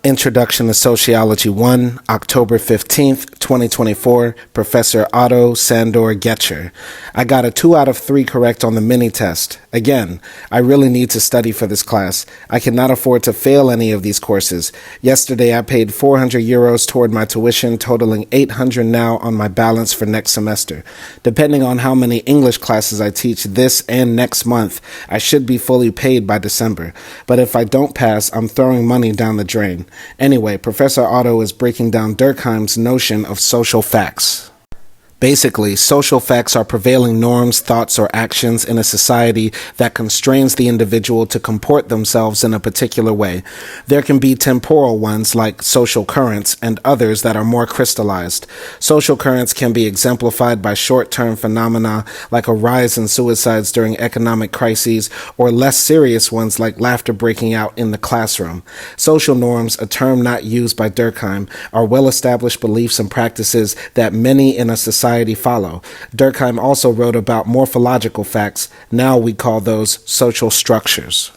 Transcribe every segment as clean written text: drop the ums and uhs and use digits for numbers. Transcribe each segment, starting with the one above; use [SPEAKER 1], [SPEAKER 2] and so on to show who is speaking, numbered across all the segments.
[SPEAKER 1] Introduction to Sociology 1, October 15th, 2024, Professor Otto Sandor Getcher. I got a 2 out of 3 correct on the mini-test. Again, I really need to study for this class. I cannot afford to fail any of these courses. Yesterday I paid 400 euros toward my tuition, totaling 800 now on my balance for next semester. Depending on how many English classes I teach this and next month, I should be fully paid by December. But if I don't pass, I'm throwing money down the drain. Anyway, Professor Otto is breaking down Durkheim's notion of social facts. Basically, social facts are prevailing norms, thoughts, or actions in a society that constrains the individual to comport themselves in a particular way. There can be temporal ones like social currents and others that are more crystallized. Social currents can be exemplified by short-term phenomena like a rise in suicides during economic crises or less serious ones like laughter breaking out in the classroom. Social norms, a term not used by Durkheim, are well-established beliefs and practices that many in a society follow. Durkheim also wrote about morphological facts. Now we call those social structures.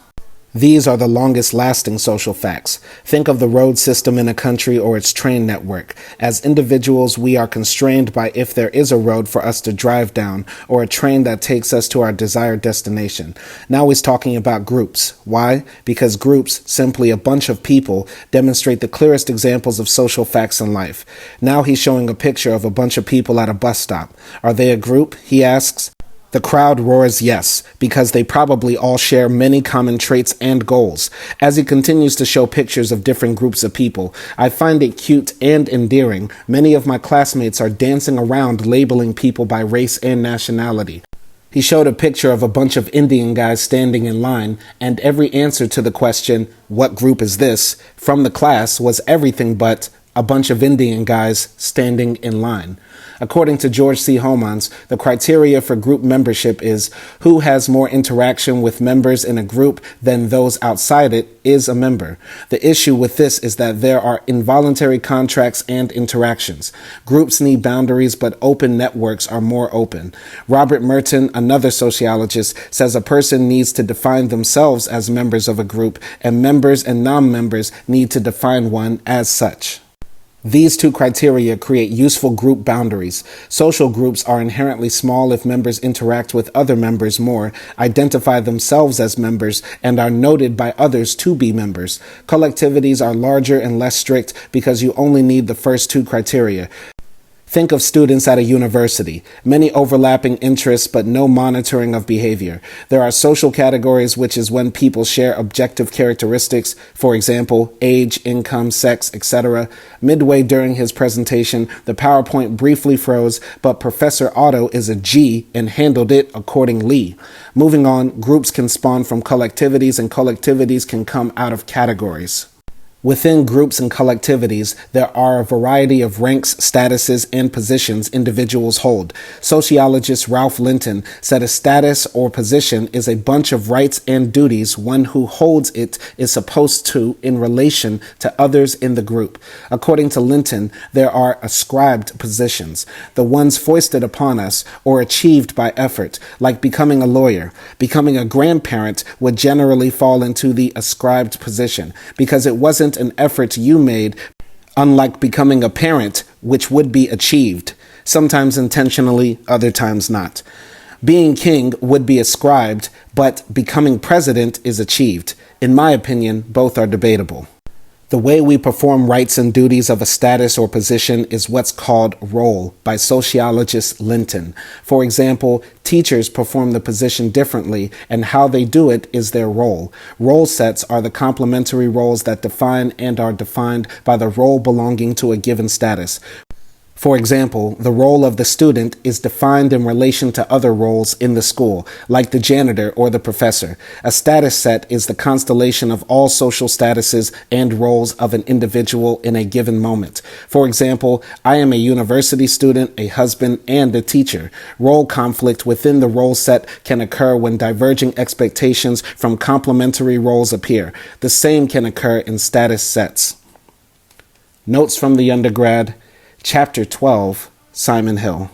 [SPEAKER 1] These are the longest-lasting social facts. Think of the road system in a country or its train network. As individuals, we are constrained by if there is a road for us to drive down or a train that takes us to our desired destination. Now he's talking about groups. Why? Because groups, simply a bunch of people, demonstrate the clearest examples of social facts in life. Now he's showing a picture of a bunch of people at a bus stop. Are they a group? He asks. The crowd roars yes, because they probably all share many common traits and goals. As he continues to show pictures of different groups of people, I find it cute and endearing. Many of my classmates are dancing around labeling people by race and nationality. He showed a picture of a bunch of Indian guys standing in line, and every answer to the question, "What group is this?" from the class was everything but a bunch of Indian guys standing in line. According to George C. Homans, the criteria for group membership is who has more interaction with members in a group than those outside it is a member. The issue with this is that there are involuntary contracts and interactions. Groups need boundaries, but open networks are more open. Robert Merton, another sociologist, says a person needs to define themselves as members of a group, and members and non-members need to define one as such. These two criteria create useful group boundaries. Social groups are inherently small if members interact with other members more, identify themselves as members, and are noted by others to be members. Collectivities are larger and less strict because you only need the first two criteria. Think of students at a university. Many overlapping interests, but no monitoring of behavior. There are social categories, which is when people share objective characteristics, for example, age, income, sex, etc. Midway during his presentation, the PowerPoint briefly froze, but Professor Otto is a G and handled it accordingly. Moving on, groups can spawn from collectivities, and collectivities can come out of categories. Within groups and collectivities, there are a variety of ranks, statuses, and positions individuals hold. Sociologist Ralph Linton said a status or position is a bunch of rights and duties one who holds it is supposed to in relation to others in the group. According to Linton, there are ascribed positions, the ones foisted upon us or achieved by effort, like becoming a lawyer. Becoming a grandparent would generally fall into the ascribed position because it wasn't an effort you made, unlike becoming a parent, which would be achieved, sometimes intentionally, other times not. Being king would be ascribed, but becoming president is achieved. In my opinion, both are debatable. The way we perform rights and duties of a status or position is what's called role by sociologist Linton. For example, teachers perform the position differently, and how they do it is their role. Role sets are the complementary roles that define and are defined by the role belonging to a given status. For example, the role of the student is defined in relation to other roles in the school, like the janitor or the professor. A status set is the constellation of all social statuses and roles of an individual in a given moment. For example, I am a university student, a husband, and a teacher. Role conflict within the role set can occur when diverging expectations from complementary roles appear. The same can occur in status sets. Notes from the Undergrad, Chapter 12, Simon Hill.